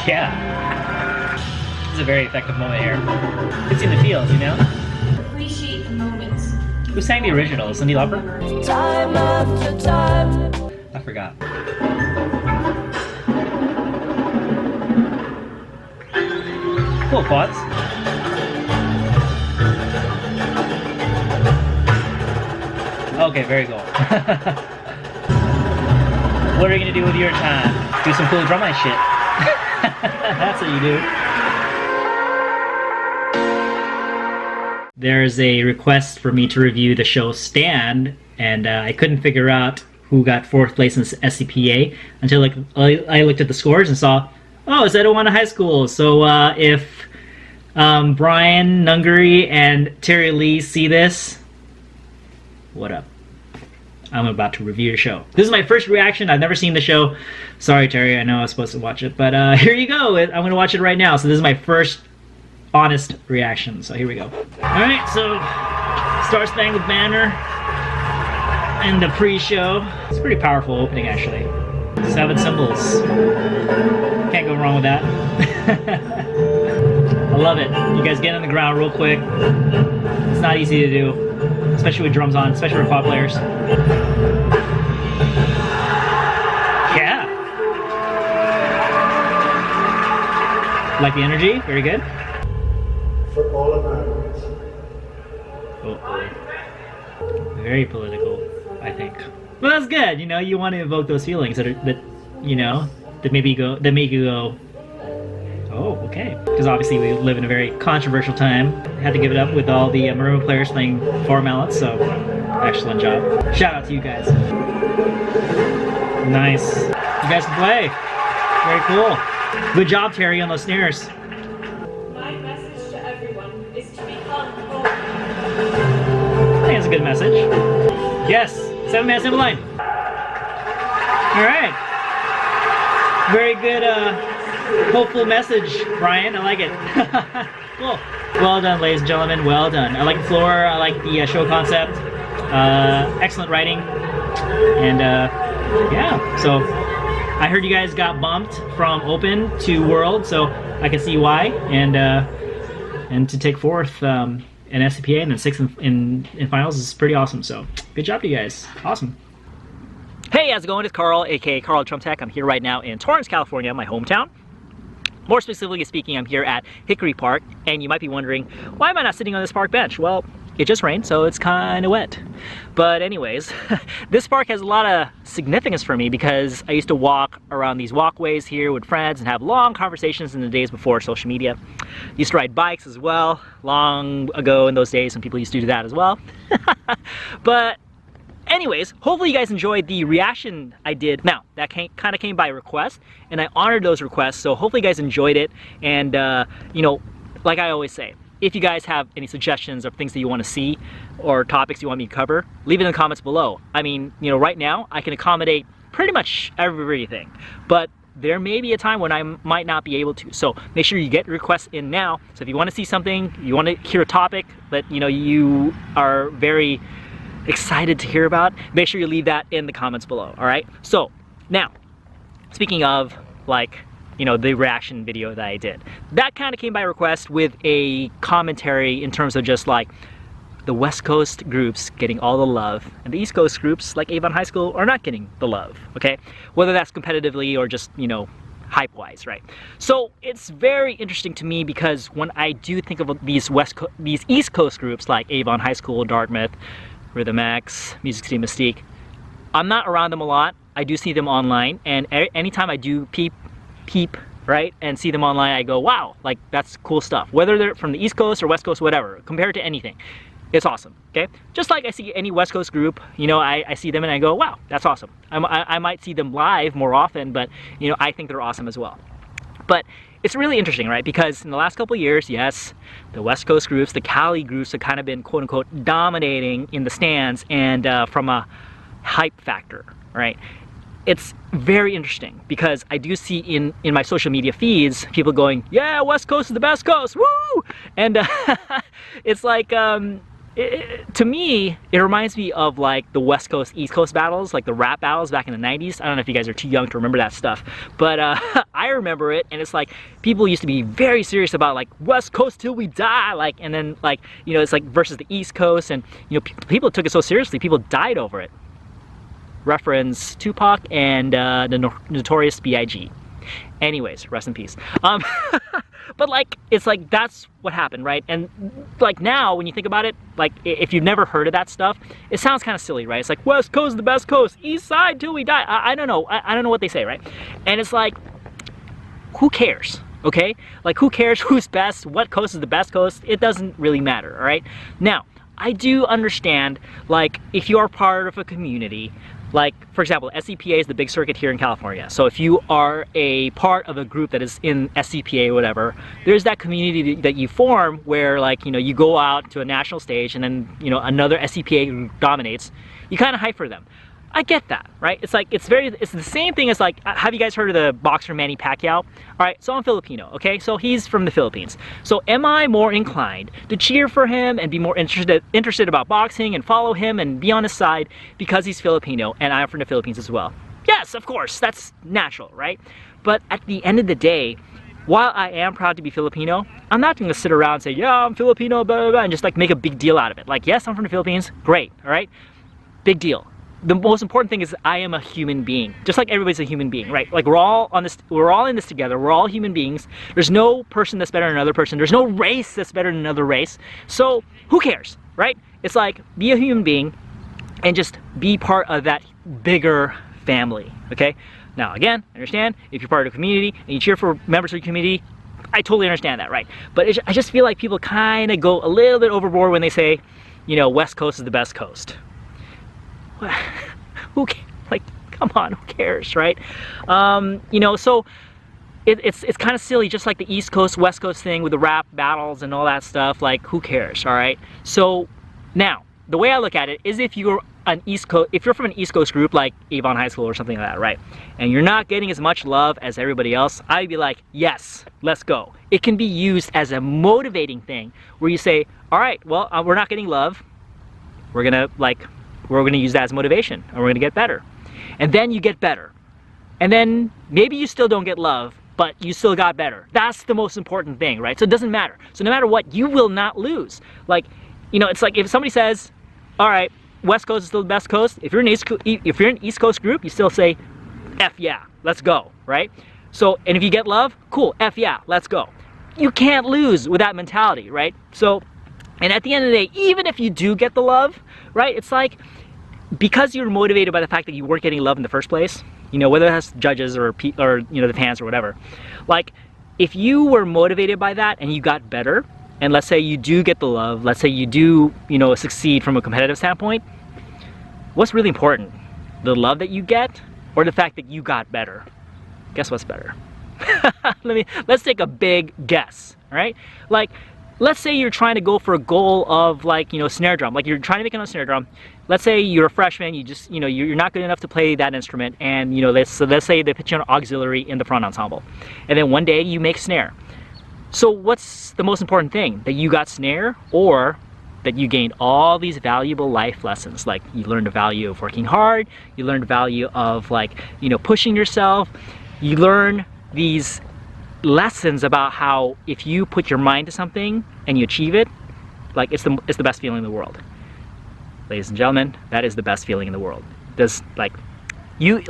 Yeah. This is a very effective moment here. It's in the feels, you know? Appreciate the moments. Who sang the original? Cyndi Lauper? Time after time. I forgot. Cool quads. Okay, very cool. What are you gonna do with your time? Do some cool drumline shit. That's what you do. There's a request for me to review the show Stand, and I couldn't figure out who got 4th place in SCPA until I looked at the scores and saw, oh, it's Etiwanda High School. So if Brian Nungary and Terry Lee see this, what up? I'm about to review the show. This is my first reaction. I've never seen the show. Sorry, Terry. I know I was supposed to watch it, but here you go. I'm going to watch it right now. So this is my first honest reaction. So here we go. All right. So Star Spangled Banner and the pre-show. It's a pretty powerful opening, actually. 7 cymbals. Can't go wrong with that. I love it. You guys get on the ground real quick. It's not easy to do, especially with drums on, especially for quad players. Yeah. Like the energy? Very good. For all Americans. Uh-oh. Very political, I think. Well, that's good. You know, you want to evoke those feelings that make you go, oh, okay. Because obviously we live in a very controversial time. Had to give it up with all the marimba players playing 4 mallets, so excellent job. Shout out to you guys. Nice. You guys can play. Very cool. Good job, Terry, on those snares. My message to everyone is to become hope. I think that's a good message. Yes, 7-man cymbal line. All right. Very good, hopeful message, Brian. I like it. Cool. Well done, ladies and gentlemen. Well done. I like the floor. I like the show concept. Excellent writing. And yeah. So I heard you guys got bumped from Open to World, so I can see why. And to take 4th in SCPA and then 6th in finals is pretty awesome. So good job to you guys. Awesome. Hey, how's it going? It's Karl, aka Karl Drum Tech. I'm here right now in Torrance, California, my hometown. More specifically speaking, I'm here at Hickory Park, and you might be wondering, why am I not sitting on this park bench? Well, it just rained, so it's kind of wet. But anyways, this park has a lot of significance for me because I used to walk around these walkways here with friends and have long conversations in the days before social media. Used to ride bikes as well, long ago in those days when people used to do that as well. But anyways, hopefully you guys enjoyed the reaction I did. Now, that kind of came by request, and I honored those requests, so hopefully you guys enjoyed it. And, you know, like I always say, if you guys have any suggestions of things that you want to see or topics you want me to cover, leave it in the comments below. I mean, you know, right now, I can accommodate pretty much everything, but there may be a time when I might not be able to. So make sure you get requests in now. So if you want to see something, you want to hear a topic that, you know, you are very excited to hear about, make sure you leave that in the comments below. All right. So now, speaking of, like, you know, the reaction video that I did, that kind of came by request with a commentary in terms of just like the West Coast groups getting all the love and the East Coast groups like Avon High School are not getting the love. Okay, whether that's competitively or just, you know, hype wise, right? So it's very interesting to me because when I do think of these East Coast groups like Avon High School, Dartmouth, Rhythm X, Music City Mystique, I'm not around them a lot. I do see them online, and anytime I do peep, right, and see them online, I go, wow, like, that's cool stuff. Whether they're from the East Coast or West Coast, whatever, compared to anything, it's awesome, okay? Just like I see any West Coast group, you know, I see them and I go, wow, that's awesome. I might see them live more often, but, you know, I think they're awesome as well. But it's really interesting, right? Because in the last couple of years, yes, the West Coast groups, the Cali groups have kind of been, quote unquote, dominating in the stands and from a hype factor, right? It's very interesting because I do see in my social media feeds people going, yeah, West Coast is the best coast, woo! And it's like, to me, it reminds me of like the West Coast, East Coast battles, like the rap battles back in the 90s. I don't know if you guys are too young to remember that stuff, but I remember it, and it's like people used to be very serious about like West Coast till we die, like, and then like, you know, it's like versus the East Coast, and you know, people took it so seriously, people died over it. Reference Tupac and the Notorious B.I.G. Anyways, rest in peace. But like, it's like, that's what happened, right? And like now, when you think about it, like if you've never heard of that stuff, it sounds kind of silly, right? It's like, West Coast is the best coast, East Side till we die. I don't know. I don't know what they say, right? And it's like, who cares? Okay? Like, who cares who's best? What coast is the best coast? It doesn't really matter, all right? Now, I do understand, like, if you are part of a community, like, for example, SCPA is the big circuit here in California. So if you are a part of a group that is in SCPA or whatever, there's that community that you form where, like, you know, you go out to a national stage and then, you know, another SCPA group dominates. You kind of hype for them. I get that, right? It's like, it's the same thing as like, have you guys heard of the boxer Manny Pacquiao? All right, so I'm Filipino, okay? So he's from the Philippines. So am I more inclined to cheer for him and be more interested about boxing and follow him and be on his side because he's Filipino and I'm from the Philippines as well? Yes, of course, that's natural, right? But at the end of the day, while I am proud to be Filipino, I'm not gonna sit around and say, yeah, I'm Filipino, blah, blah, blah, and just like make a big deal out of it. Like, yes, I'm from the Philippines, great, all right? Big deal. The most important thing is I am a human being, just like everybody's a human being, right? Like, we're all in this together. We're all human beings. There's no person that's better than another person. There's no race that's better than another race. So who cares, right? It's like, be a human being and just be part of that bigger family, okay? Now, again, I understand if you're part of a community and you cheer for members of the community, I totally understand that, right? But I just feel like people kind of go a little bit overboard when they say, you know, West Coast is the best coast. Who cares? Like, come on, who cares, right? You know, so it's kind of silly, just like the East Coast, West Coast thing with the rap battles and all that stuff. Like, who cares, all right? So now, the way I look at it is if you're from an East Coast group like Avon High School or something like that, right? And you're not getting as much love as everybody else, I'd be like, yes, let's go. It can be used as a motivating thing where you say, all right, well, we're not getting love. We're gonna use that as motivation, and we're gonna get better. And then you get better. And then maybe you still don't get love, but you still got better. That's the most important thing, right? So it doesn't matter. So no matter what, you will not lose. Like, you know, it's like if somebody says, all right, West Coast is still the best coast. If you're an East Coast group, you still say, F yeah, let's go, right? So, and if you get love, cool, F yeah, let's go. You can't lose with that mentality, right? So, and at the end of the day, even if you do get the love, right, it's like, because you're motivated by the fact that you weren't getting love in the first place, you know, whether that's judges or you know, the fans or whatever, like, if you were motivated by that and you got better, and let's say you do get the love, let's say you do, you know, succeed from a competitive standpoint, what's really important? The love that you get or the fact that you got better? Guess what's better? Let's take a big guess, all right? Like, let's say you're trying to go for a goal of, like, you know, snare drum. Like, you're trying to make it on a snare drum. Let's say you're a freshman, you just, you know, you're not good enough to play that instrument, and, you know, let's say they put you on auxiliary in the front ensemble. And then one day you make snare. So what's the most important thing? That you got snare, or that you gained all these valuable life lessons? Like, you learned the value of working hard, you learned the value of, like, you know, pushing yourself, you learn these lessons about how if you put your mind to something and you achieve it, like, it's the best feeling in the world. Ladies and gentlemen, that is the best feeling in the world. You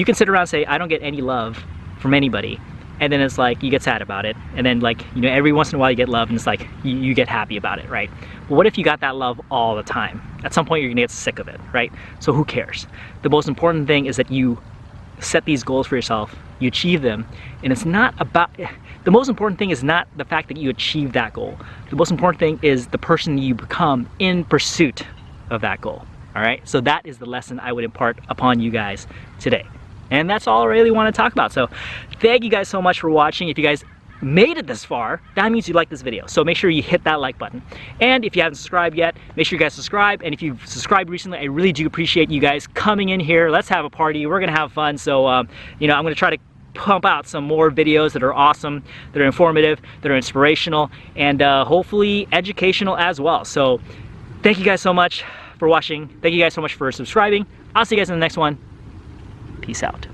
can sit around and say, I don't get any love from anybody, and then it's like you get sad about it, and then, like, you know, every once in a while you get love and it's like you get happy about it, right? But what if you got that love all the time? At some point you're gonna get sick of it, right? So who cares? The most important thing is that you set these goals for yourself, you achieve them, and it's not about, the most important thing is not the fact that you achieve that goal. The most important thing is the person you become in pursuit of that goal. All right, so that is the lesson I would impart upon you guys today, and that's all I really want to talk about. So thank you guys so much for watching. If you guys made it this far, that means you like this video, so make sure you hit that like button. And if you haven't subscribed yet, make sure you guys subscribe. And if you've subscribed recently, I really do appreciate you guys coming in here. Let's have a party, we're gonna have fun. So you know, I'm gonna try to pump out some more videos that are awesome, that are informative, that are inspirational, and hopefully educational as well. So Thank you guys so much for watching. Thank you guys so much for subscribing. I'll see you guys in the next one. Peace out.